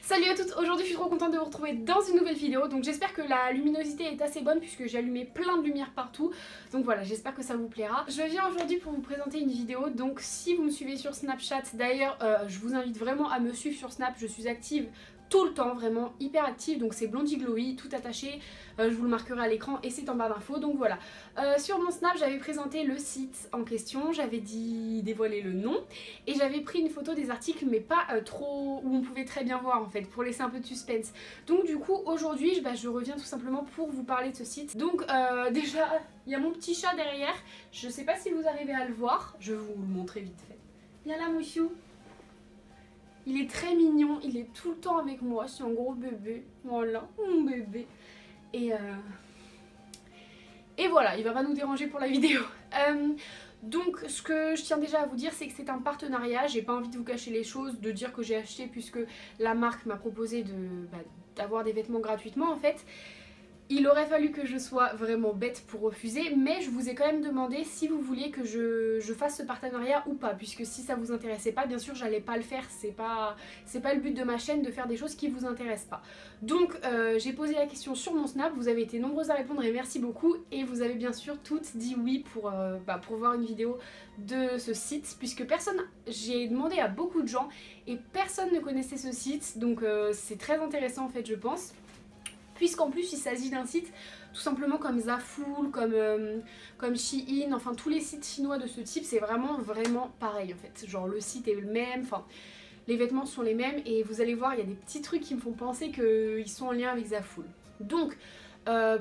Salut à toutes, aujourd'hui je suis trop contente de vous retrouver dans une nouvelle vidéo. Donc j'espère que la luminosité est assez bonne puisque j'ai allumé plein de lumière partout. Donc voilà, j'espère que ça vous plaira. Je viens aujourd'hui pour vous présenter une vidéo. Donc si vous me suivez sur Snapchat, d'ailleurs je vous invite vraiment à me suivre sur Snap. Je suis active tout le temps, vraiment hyper active, donc c'est Blondie Glowy, tout attaché, je vous le marquerai à l'écran et c'est en barre d'infos, donc voilà. Sur mon Snap, j'avais présenté le site en question, j'avais dévoilé le nom, et j'avais pris une photo des articles, mais pas trop, où on pouvait très bien voir en fait, pour laisser un peu de suspense. Donc du coup, aujourd'hui, je reviens tout simplement pour vous parler de ce site. Donc déjà, il y a mon petit chat derrière, je sais pas si vous arrivez à le voir, je vais vous le montrer vite fait. Viens là, Mouchou. Il est très mignon, il est tout le temps avec moi, c'est un gros bébé, voilà, mon bébé. Et voilà, il va pas nous déranger pour la vidéo. Donc ce que je tiens déjà à vous dire, c'est que c'est un partenariat, j'ai pas envie de vous cacher les choses, de dire que j'ai acheté puisque la marque m'a proposé d'avoir des vêtements gratuitement en fait. Il aurait fallu que je sois vraiment bête pour refuser, mais je vous ai quand même demandé si vous vouliez que je fasse ce partenariat ou pas, puisque si ça vous intéressait pas, bien sûr j'allais pas le faire, c'est pas le but de ma chaîne de faire des choses qui vous intéressent pas. Donc j'ai posé la question sur mon Snap, vous avez été nombreuses à répondre et merci beaucoup, et vous avez bien sûr toutes dit oui pour voir une vidéo de ce site, puisque j'ai demandé à beaucoup de gens et personne ne connaissait ce site, donc c'est très intéressant en fait je pense. Puisqu'en plus il s'agit d'un site tout simplement comme Zaful, comme Shein, enfin tous les sites chinois de ce type, c'est vraiment pareil en fait. Genre le site est le même, enfin les vêtements sont les mêmes et vous allez voir il y a des petits trucs qui me font penser qu'ils sont en lien avec Zaful. Donc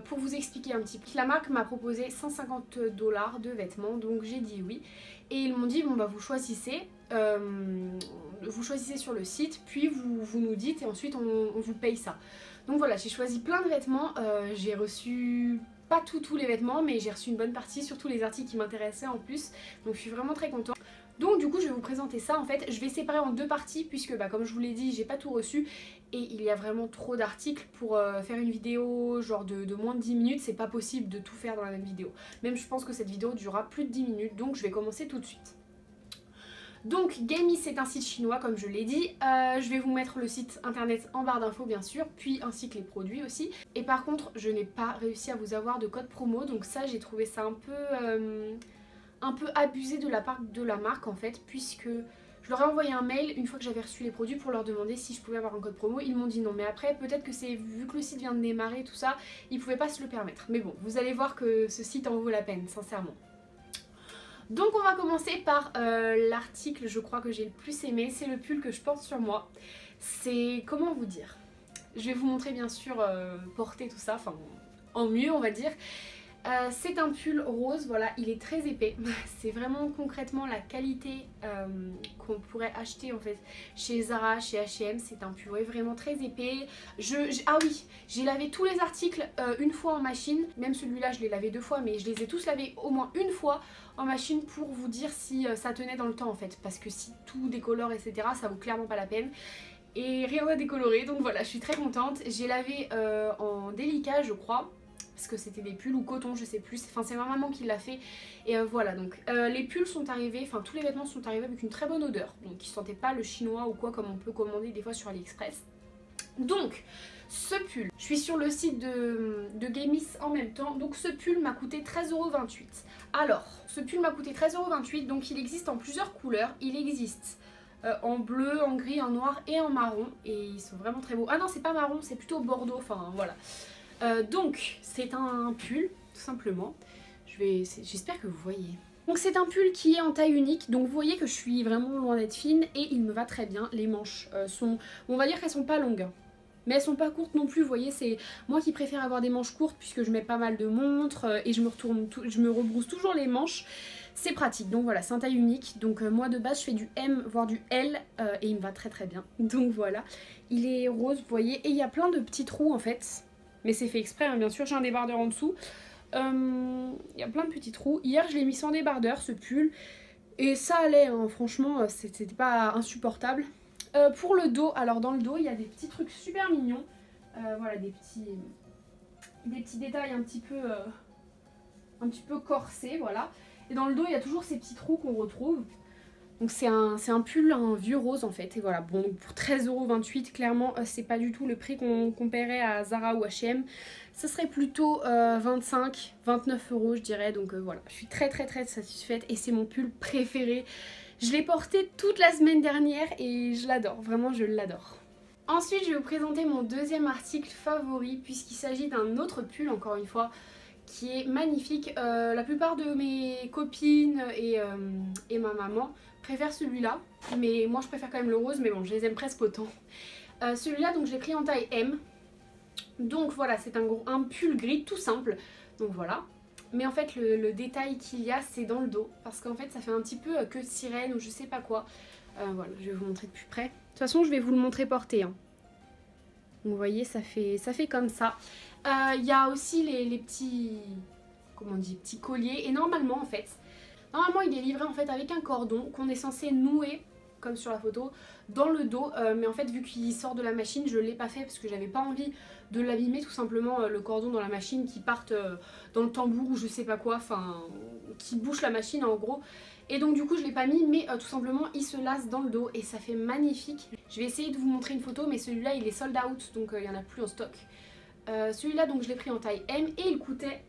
pour vous expliquer un petit peu, la marque m'a proposé 150 $ de vêtements, donc j'ai dit oui. Et ils m'ont dit bon bah vous choisissez sur le site, puis vous nous dites et ensuite on vous paye ça. Donc voilà, j'ai choisi plein de vêtements, j'ai reçu pas tous les vêtements, mais j'ai reçu une bonne partie, surtout les articles qui m'intéressaient en plus, donc je suis vraiment très contente. Donc du coup je vais vous présenter ça en fait, je vais séparer en deux parties puisque comme je vous l'ai dit j'ai pas tout reçu et il y a vraiment trop d'articles pour faire une vidéo genre de moins de 10 minutes, c'est pas possible de tout faire dans la même vidéo. Même je pense que cette vidéo durera plus de 10 minutes, donc je vais commencer tout de suite. Donc Gamee c'est un site chinois comme je l'ai dit, je vais vous mettre le site internet en barre d'infos bien sûr, puis ainsi que les produits aussi. Et par contre je n'ai pas réussi à vous avoir de code promo, donc ça j'ai trouvé ça un peu abusé de la part de la marque en fait, puisque je leur ai envoyé un mail une fois que j'avais reçu les produits pour leur demander si je pouvais avoir un code promo, ils m'ont dit non, mais après peut-être que c'est vu que le site vient de démarrer tout ça, ils pouvaient pas se le permettre. Mais bon, vous allez voir que ce site en vaut la peine, sincèrement. Donc on va commencer par l'article je crois que j'ai le plus aimé, c'est le pull que je porte sur moi. C'est, comment vous dire, je vais vous montrer bien sûr porter tout ça, enfin en mieux on va dire. C'est un pull rose, voilà, il est très épais, c'est vraiment concrètement la qualité qu'on pourrait acheter en fait chez Zara, chez H&M, c'est un pull vraiment très épais. Ah oui, j'ai lavé tous les articles une fois en machine, même celui-là je l'ai lavé 2 fois, mais je les ai tous lavés au moins une fois en machine pour vous dire si ça tenait dans le temps en fait, parce que si tout décolore etc ça vaut clairement pas la peine. Et rien à décolorer, donc voilà, je suis très contente. J'ai lavé en délicat je crois, parce que c'était des pulls ou coton je sais plus, enfin c'est ma maman qui l'a fait. Et voilà, donc les pulls sont arrivés, enfin tous les vêtements sont arrivés avec une très bonne odeur, donc ils sentaient pas le chinois ou quoi comme on peut commander des fois sur AliExpress. Donc ce pull, je suis sur le site de Gamee en même temps, donc ce pull m'a coûté 13,28 €. Alors ce pull m'a coûté 13,28 €, donc il existe en plusieurs couleurs, il existe en bleu, en gris, en noir et en marron, et ils sont vraiment très beaux. Ah non c'est pas marron, c'est plutôt bordeaux, enfin voilà. Donc c'est un pull tout simplement, j'espère que vous voyez. Donc c'est un pull qui est en taille unique, donc vous voyez que je suis vraiment loin d'être fine et il me va très bien. Les manches sont, on va dire qu'elles sont pas longues, mais elles sont pas courtes non plus, vous voyez, c'est moi qui préfère avoir des manches courtes puisque je mets pas mal de montres et je me rebrousse toujours les manches. C'est pratique, donc voilà, c'est un taille unique, donc moi de base je fais du M voire du L et il me va très très bien. Donc voilà, il est rose vous voyez, et il y a plein de petits trous en fait. Mais c'est fait exprès, hein, bien sûr, j'ai un débardeur en dessous. Il y a plein de petits trous. Hier, je l'ai mis sans débardeur, ce pull. Et ça allait, hein, franchement, c'était pas insupportable. Pour le dos, alors dans le dos, il y a des petits trucs super mignons. Voilà, des petits détails un petit peu corsés, voilà. Et dans le dos, il y a toujours ces petits trous qu'on retrouve. Donc c'est un pull, un vieux rose en fait. Et voilà, bon donc pour 13,28 €, clairement c'est pas du tout le prix qu'on paierait à Zara ou H&M. Ça serait plutôt 25, 29 € je dirais. Donc voilà, je suis très satisfaite et c'est mon pull préféré. Je l'ai porté toute la semaine dernière et je l'adore, vraiment je l'adore. Ensuite je vais vous présenter mon deuxième article favori puisqu'il s'agit d'un autre pull encore une fois qui est magnifique. La plupart de mes copines et ma maman préfèrent celui-là, mais moi je préfère quand même le rose, mais bon je les aime presque autant. Celui-là donc je l'ai pris en taille M, donc voilà c'est un pull gris tout simple, donc voilà. Mais en fait le détail qu'il y a c'est dans le dos, parce qu'en fait ça fait un petit peu queue de sirène ou je sais pas quoi. Voilà, je vais vous montrer de plus près. De toute façon je vais vous le montrer porté, hein. Donc vous voyez ça fait comme ça. Il y a aussi les petits, comment on dit, petits colliers. Et normalement en fait, il est livré en fait avec un cordon qu'on est censé nouer, comme sur la photo, dans le dos. Mais en fait vu qu'il sort de la machine, je ne l'ai pas fait parce que j'avais pas envie de l'abîmer tout simplement, le cordon dans la machine qui parte dans le tambour ou je sais pas quoi, enfin qui bouche la machine en gros. Et donc du coup je l'ai pas mis, mais tout simplement il se lasse dans le dos et ça fait magnifique. Je vais essayer de vous montrer une photo, mais celui-là il est sold out, donc il n'y en a plus en stock. Celui-là donc je l'ai pris en taille M et il coûtait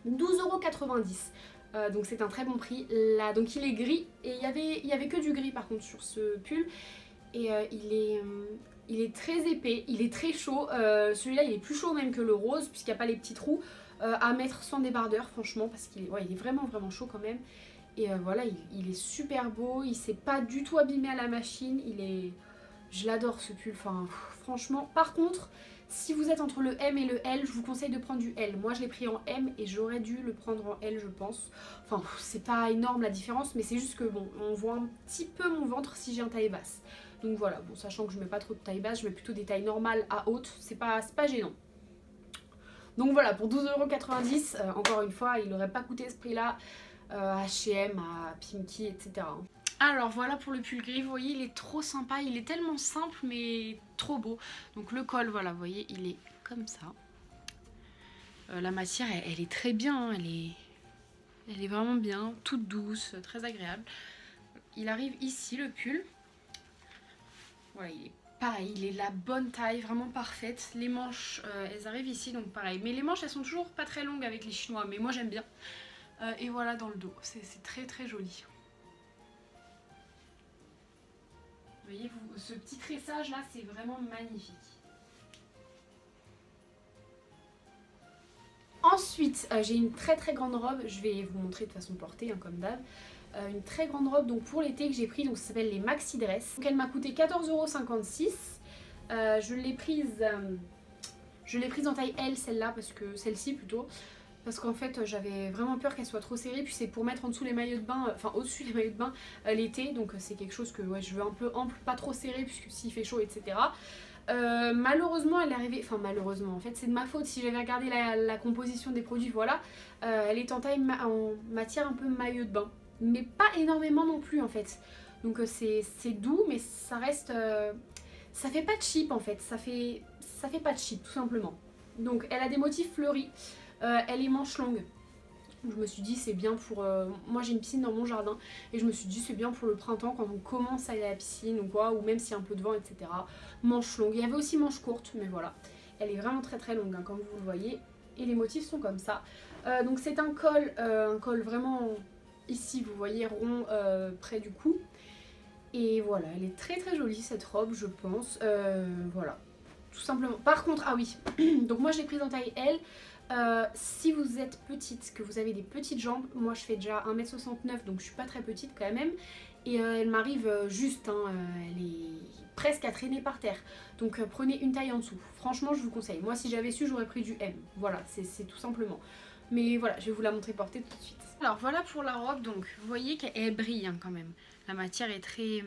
12,90 €. Donc c'est un très bon prix. Là donc il est gris et il y avait que du gris par contre sur ce pull. Et il est très épais, il est très chaud. Celui-là il est plus chaud même que le rose puisqu'il n'y a pas les petits trous. À mettre sans débardeur franchement parce qu'il il est vraiment chaud quand même. Et voilà il est super beau, il s'est pas du tout abîmé à la machine. Je l'adore ce pull, enfin franchement. Par contre si vous êtes entre le M et le L, je vous conseille de prendre du L. Moi je l'ai pris en M et j'aurais dû le prendre en L je pense. Enfin c'est pas énorme la différence, mais c'est juste que bon, on voit un petit peu mon ventre si j'ai un taille basse. Donc voilà, bon sachant que je mets pas trop de taille basse, je mets plutôt des tailles normales à haute, c'est pas gênant. Donc voilà, pour 12,90 €, encore une fois, il n'aurait pas coûté ce prix là à H&M, à Pimki, etc. Alors voilà pour le pull gris, vous voyez il est trop sympa, il est tellement simple mais trop beau. Donc le col, voilà, vous voyez il est comme ça. La matière elle est très bien, hein, elle est vraiment bien, toute douce, très agréable. Il arrive ici le pull. Voilà, il est pareil, il est la bonne taille, vraiment parfaite. Les manches elles arrivent ici donc pareil. Mais les manches elles sont toujours pas très longues avec les chinois, mais moi j'aime bien. Et voilà dans le dos, c'est très joli. Vous voyez, ce petit tressage là, c'est vraiment magnifique. Ensuite, j'ai une très grande robe, je vais vous montrer de façon portée, hein, comme d'hab. Une très grande robe donc pour l'été que j'ai pris, donc ça s'appelle les Maxi Dress. Donc elle m'a coûté 14,56 €. Je l'ai prise en taille L celle-là, parce que celle-ci plutôt. Parce qu'en fait j'avais vraiment peur qu'elle soit trop serrée, puis c'est pour mettre en dessous les maillots de bain, enfin au-dessus les maillots de bain l'été, donc c'est quelque chose que ouais, je veux un peu ample, pas trop serré puisque s'il fait chaud etc. Malheureusement elle est arrivée, enfin malheureusement en fait c'est de ma faute si j'avais regardé la composition des produits, voilà. Elle est en taille en matière un peu maillot de bain, mais pas énormément non plus en fait. Donc c'est doux mais ça reste, ça fait pas de cheap en fait, ça fait pas de cheap tout simplement. Donc elle a des motifs fleuris. Elle est manche longue. Je me suis dit c'est bien pour... moi j'ai une piscine dans mon jardin et je me suis dit c'est bien pour le printemps quand on commence à aller à la piscine ou quoi, ou même s'il y a un peu de vent etc. Manche longue. Il y avait aussi manche courte mais voilà. Elle est vraiment très longue hein, comme vous le voyez. Et les motifs sont comme ça. Donc c'est un col vraiment ici vous voyez rond près du cou. Et voilà, elle est très jolie cette robe je pense. Voilà. Tout simplement. Par contre, ah oui, donc moi je l'ai prise en taille L. Si vous êtes petite, que vous avez des petites jambes, moi je fais déjà 1,69 m donc je suis pas très petite quand même. Et elle m'arrive juste, hein, elle est presque à traîner par terre. Donc prenez une taille en dessous. Franchement je vous conseille. Moi si j'avais su j'aurais pris du M. Voilà, c'est tout simplement. Mais voilà, je vais vous la montrer portée tout de suite. Alors voilà pour la robe, donc vous voyez qu'elle brille hein, quand même. La matière est très...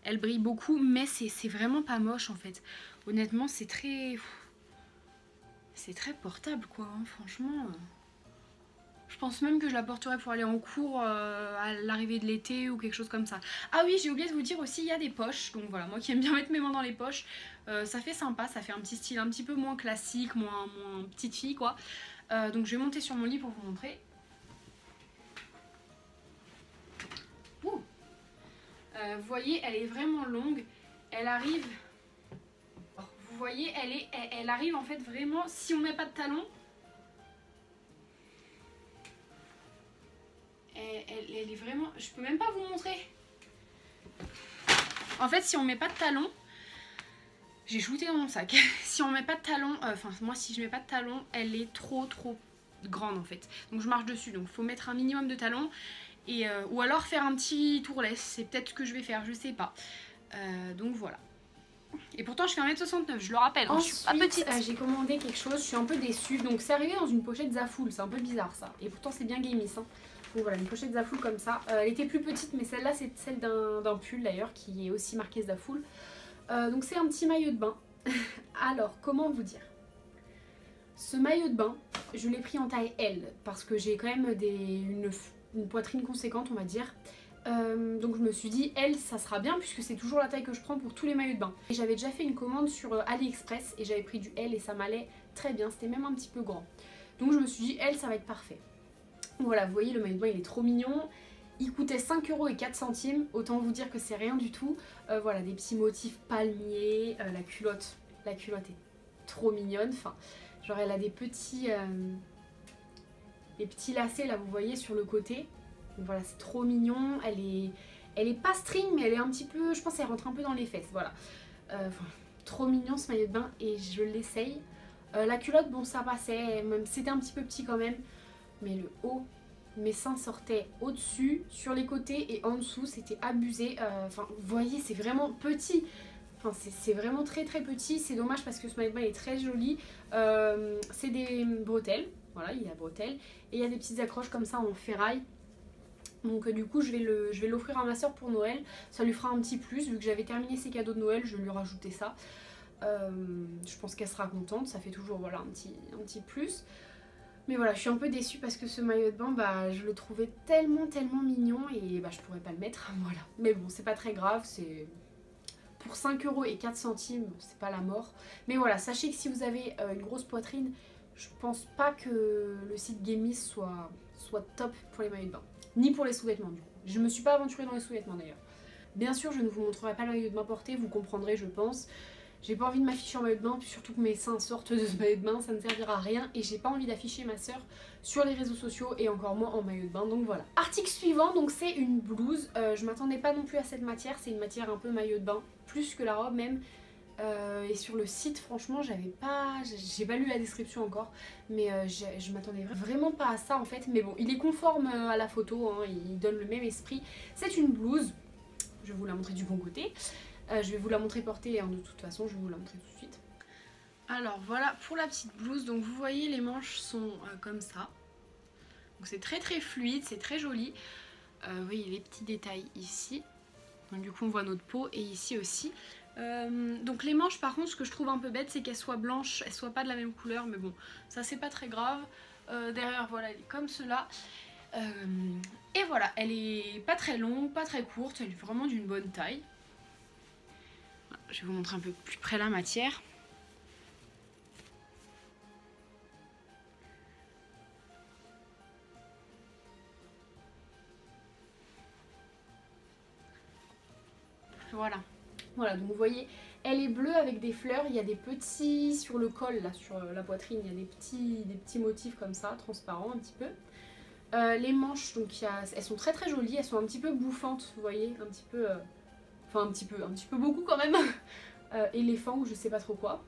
Elle brille beaucoup, mais c'est vraiment pas moche en fait. Honnêtement, c'est très portable quoi, hein, franchement. Je pense même que je la porterai pour aller en cours à l'arrivée de l'été ou quelque chose comme ça. Ah oui, j'ai oublié de vous dire aussi, il y a des poches. Donc voilà, moi qui aime bien mettre mes mains dans les poches, ça fait sympa, ça fait un petit style un petit peu moins classique, moins petite fille quoi. Donc je vais monter sur mon lit pour vous montrer. Ouh, Vous voyez, elle est vraiment longue. Elle arrive... Vous voyez, elle arrive en fait vraiment... Si on met pas de talons... Elle est vraiment... Je peux même pas vous montrer. En fait, si on met pas de talons... J'ai shooté dans mon sac. Si on met pas de talons... Enfin, moi, si je mets pas de talons, elle est trop grande en fait. Donc je marche dessus. Donc il faut mettre un minimum de talons. Et, ou alors faire un petit tourless. C'est peut-être ce que je vais faire, je sais pas. Donc voilà. Et pourtant je fais 1m69, je le rappelle. Ensuite, je suis pas petite. j'ai commandé quelque chose, je suis un peu déçue. Donc c'est arrivé dans une pochette Zaful, c'est un peu bizarre ça. Et pourtant c'est bien Gamis. Hein. Donc voilà, une pochette Zaful comme ça. Elle était plus petite, mais celle-là c'est celle d'un pull d'ailleurs qui est aussi marqué Zaful. Donc c'est un petit maillot de bain. Alors comment vous dire? Ce maillot de bain, je l'ai pris en taille L parce que j'ai quand même une poitrine conséquente on va dire. Donc je me suis dit L ça sera bien puisque c'est toujours la taille que je prends pour tous les maillots de bain. Et j'avais déjà fait une commande sur AliExpress et j'avais pris du L et ça m'allait très bien, c'était même un petit peu grand. Donc je me suis dit L ça va être parfait. Voilà, vous voyez le maillot de bain il est trop mignon. Il coûtait 5,04 €, autant vous dire que c'est rien du tout. Voilà, des petits motifs palmiers, la culotte est trop mignonne. Enfin, genre elle a des petits lacets là, vous voyez sur le côté. Donc voilà, c'est trop mignon. Elle est pas string, mais elle est un petit peu, je pense qu'elle rentre un peu dans les fesses. Voilà, trop mignon ce maillot de bain et je l'essaye. La culotte, bon ça passait, c'était un petit peu petit quand même, mais le haut. Mes seins sortaient au-dessus, sur les côtés et en dessous, c'était abusé. Enfin, vous voyez, c'est vraiment petit. Enfin, c'est vraiment très petit. C'est dommage parce que ce maillot de bain est très joli. C'est des bretelles. Voilà, il y a bretelles. Et il y a des petites accroches comme ça en ferraille. Donc du coup, je vais l'offrir à ma soeur pour Noël. Ça lui fera un petit plus. Vu que j'avais terminé ses cadeaux de Noël, je vais lui rajouter ça. Je pense qu'elle sera contente. Ça fait toujours voilà, un petit plus. Mais voilà, je suis un peu déçue parce que ce maillot de bain, bah, je le trouvais tellement mignon et bah, je pourrais pas le mettre, voilà. Mais bon, c'est pas très grave, c'est pour 5,04 €, c'est pas la mort. Mais voilà, sachez que si vous avez une grosse poitrine, je pense pas que le site Gamis soit top pour les maillots de bain. Ni pour les sous-vêtements du coup. Je me suis pas aventurée dans les sous-vêtements d'ailleurs. Bien sûr, je ne vous montrerai pas le maillot de bain porté, vous comprendrez je pense. J'ai pas envie de m'afficher en maillot de bain, puis surtout que mes seins sortent de ce maillot de bain, ça ne servira à rien. Et j'ai pas envie d'afficher ma soeur sur les réseaux sociaux et encore moins en maillot de bain, donc voilà. Article suivant, donc c'est une blouse. Je m'attendais pas non plus à cette matière, c'est une matière un peu maillot de bain, plus que la robe même. Et sur le site, franchement, j'ai pas lu la description encore, mais je m'attendais vraiment pas à ça en fait. Mais bon, il est conforme à la photo, hein, il donne le même esprit. C'est une blouse, je vais vous la montrer du bon côté. Je vais vous la montrer portée, hein, de toute façon, je vais vous la montrer tout de suite. Alors voilà pour la petite blouse, donc vous voyez les manches sont comme ça. Donc c'est très fluide, c'est très joli. Vous voyez les petits détails ici. Donc du coup on voit notre peau et ici aussi. Donc les manches par contre ce que je trouve un peu bête c'est qu'elles soient blanches, elles soient pas de la même couleur, mais bon ça c'est pas très grave. Derrière voilà elle est comme cela. Et voilà, elle est pas très longue, pas très courte, elle est vraiment d'une bonne taille. Je vais vous montrer un peu plus près la matière. Voilà, donc vous voyez, elle est bleue avec des fleurs, il y a des petits sur le col, là sur la poitrine, il y a des petits motifs comme ça, transparents un petit peu. Les manches, donc elles sont très jolies, elles sont un petit peu bouffantes, vous voyez, un petit peu... Enfin un petit peu beaucoup quand même. Éléphant ou je sais pas trop quoi.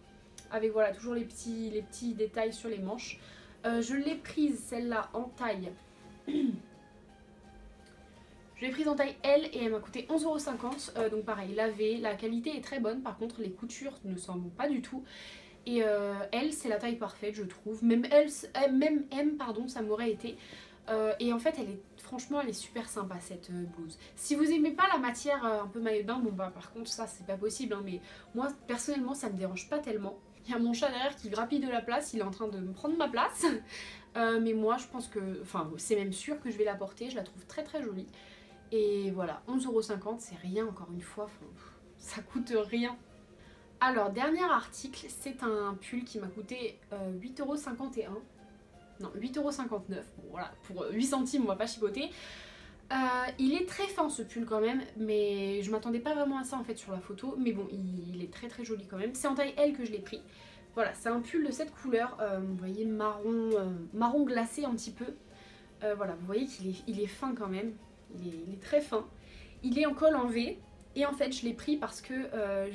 Avec voilà toujours les petits détails sur les manches. Je l'ai prise celle-là en taille. Je l'ai prise en taille L et elle m'a coûté 11,50 €. Donc pareil, lavée, la qualité est très bonne. Par contre les coutures ne s'en vont pas du tout. Et L c'est la taille parfaite je trouve. Même M pardon ça m'aurait été. Et en fait franchement elle est super sympa cette blouse. Si vous aimez pas la matière un peu maillot de bain, bon bah par contre ça c'est pas possible hein, mais moi personnellement ça me dérange pas tellement. Il y a mon chat derrière qui grappille de la place, il est en train de me prendre ma place. Mais moi je pense que, enfin c'est même sûr que je vais la porter, je la trouve très jolie. Et voilà, 11,50 € c'est rien encore une fois, ça coûte rien. Alors dernier article, c'est un pull qui m'a coûté 8,51 €. Non, 8,59 €. Bon voilà, pour 8 centimes, on va pas chipoter. Il est très fin ce pull quand même, mais je m'attendais pas vraiment à ça en fait sur la photo, mais bon il est très très joli quand même. C'est en taille L que je l'ai pris. Voilà, c'est un pull de cette couleur, vous voyez marron glacé un petit peu. Voilà, vous voyez qu'il est fin quand même, il est très fin. Il est en col en V et en fait je l'ai pris parce que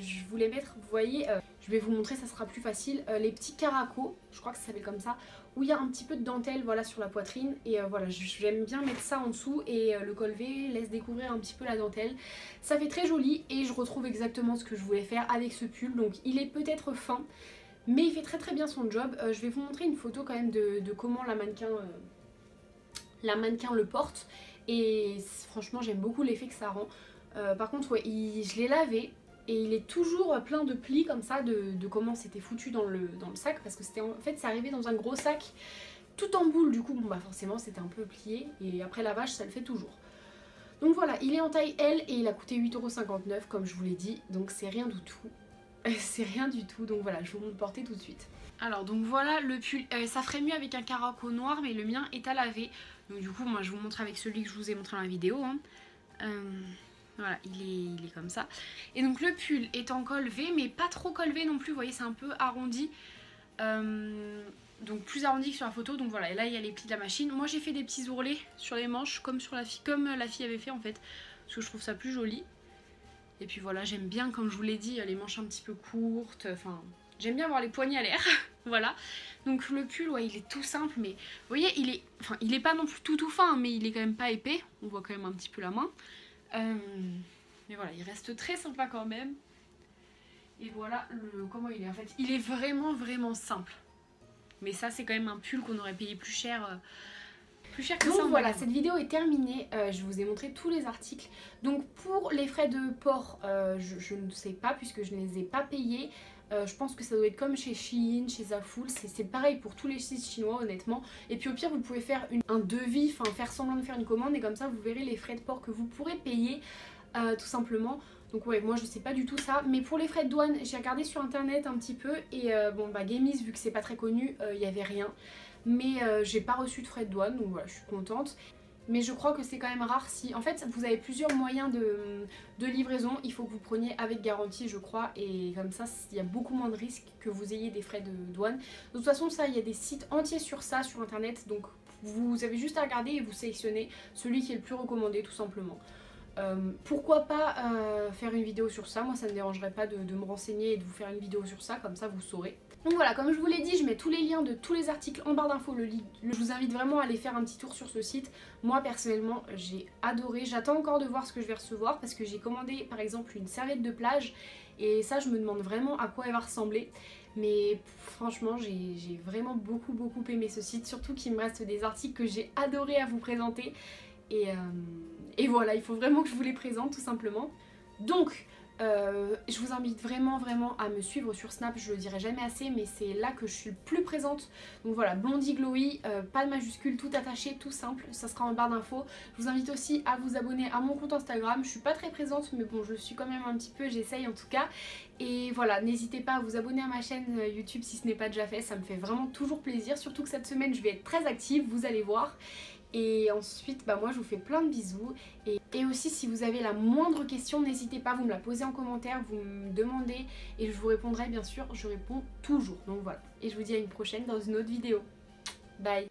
je voulais mettre, vous voyez, je vais vous montrer, ça sera plus facile, les petits caracos, je crois que ça s'appelle comme ça, où il y a un petit peu de dentelle voilà, sur la poitrine et voilà, j'aime bien mettre ça en dessous et le col V laisse découvrir un petit peu la dentelle. Ça fait très joli et je retrouve exactement ce que je voulais faire avec ce pull, donc il est peut-être fin mais il fait très très bien son job. Je vais vous montrer une photo quand même de comment la mannequin le porte et franchement j'aime beaucoup l'effet que ça rend. Par contre ouais, je l'ai lavé et il est toujours plein de plis comme ça de comment c'était foutu dans le sac parce que c'était en fait c'est arrivé dans un gros sac tout en boule, du coup bon bah forcément c'était un peu plié et après lavage ça le fait toujours. Donc voilà, il est en taille L et il a coûté 8,59 € comme je vous l'ai dit, donc c'est rien du tout. C'est rien du tout, donc voilà, je vais vous le porter tout de suite. Alors donc voilà le pull, ça ferait mieux avec un caraco noir mais le mien est à laver. Donc du coup moi je vous montre avec celui que je vous ai montré dans la vidéo. Voilà, il est comme ça. Et donc le pull est en col V mais pas trop col V non plus, vous voyez c'est un peu arrondi. Donc plus arrondi que sur la photo, donc voilà, et là il y a les plis de la machine. Moi j'ai fait des petits ourlets sur les manches comme la fille avait fait en fait, parce que je trouve ça plus joli. Et puis voilà, j'aime bien, comme je vous l'ai dit, les manches un petit peu courtes, enfin, j'aime bien avoir les poignets à l'air, voilà. Donc le pull, ouais, il est tout simple, mais vous voyez, il est pas non plus tout fin, mais il est quand même pas épais, on voit quand même un petit peu la main. Mais voilà, il reste très sympa quand même. Et voilà comment il est en fait, il est vraiment vraiment simple. Mais ça c'est quand même un pull qu'on aurait payé plus cher que ça. Donc voilà, cette vidéo est terminée, je vous ai montré tous les articles. Donc pour les frais de port, je ne sais pas puisque je ne les ai pas payés. Je pense que ça doit être comme chez Shein, chez Zaful, c'est pareil pour tous les sites chinois honnêtement. Et puis au pire vous pouvez faire un devis, enfin faire semblant de faire une commande et comme ça vous verrez les frais de port que vous pourrez payer tout simplement. Donc ouais, moi je sais pas du tout ça, mais pour les frais de douane j'ai regardé sur internet un petit peu et bon bah Gamies vu que c'est pas très connu, il y avait rien. Mais j'ai pas reçu de frais de douane, donc voilà, je suis contente. Mais je crois que c'est quand même rare si... En fait, vous avez plusieurs moyens de livraison. Il faut que vous preniez avec garantie, je crois. Et comme ça, il y a beaucoup moins de risques que vous ayez des frais de douane. De toute façon, ça, il y a des sites entiers sur ça, sur internet. Donc vous avez juste à regarder et vous sélectionnez celui qui est le plus recommandé, tout simplement. Pourquoi pas faire une vidéo sur ça? Moi ça ne me dérangerait pas de me renseigner et de vous faire une vidéo sur ça, comme ça vous saurez. Donc voilà, comme je vous l'ai dit, je mets tous les liens de tous les articles en barre d'infos. Je vous invite vraiment à aller faire un petit tour sur ce site. Moi personnellement j'ai adoré, j'attends encore de voir ce que je vais recevoir parce que j'ai commandé par exemple une serviette de plage et ça je me demande vraiment à quoi elle va ressembler. Mais franchement j'ai vraiment beaucoup aimé ce site, surtout qu'il me reste des articles que j'ai adoré à vous présenter. Et voilà, il faut vraiment que je vous les présente tout simplement. Donc, je vous invite vraiment à me suivre sur Snap, je le dirai jamais assez, mais c'est là que je suis le plus présente. Donc voilà, Blondie Glowy, pas de majuscule, tout attaché, tout simple, ça sera en barre d'infos. Je vous invite aussi à vous abonner à mon compte Instagram, je suis pas très présente, mais bon, je le suis quand même un petit peu, j'essaye en tout cas. Et voilà, n'hésitez pas à vous abonner à ma chaîne YouTube si ce n'est pas déjà fait, ça me fait vraiment toujours plaisir, surtout que cette semaine je vais être très active, vous allez voir. Et ensuite, bah moi je vous fais plein de bisous. Et aussi si vous avez la moindre question, n'hésitez pas, vous me la posez en commentaire, vous me demandez et je vous répondrai bien sûr, je réponds toujours. Donc voilà, et je vous dis à une prochaine dans une autre vidéo. Bye.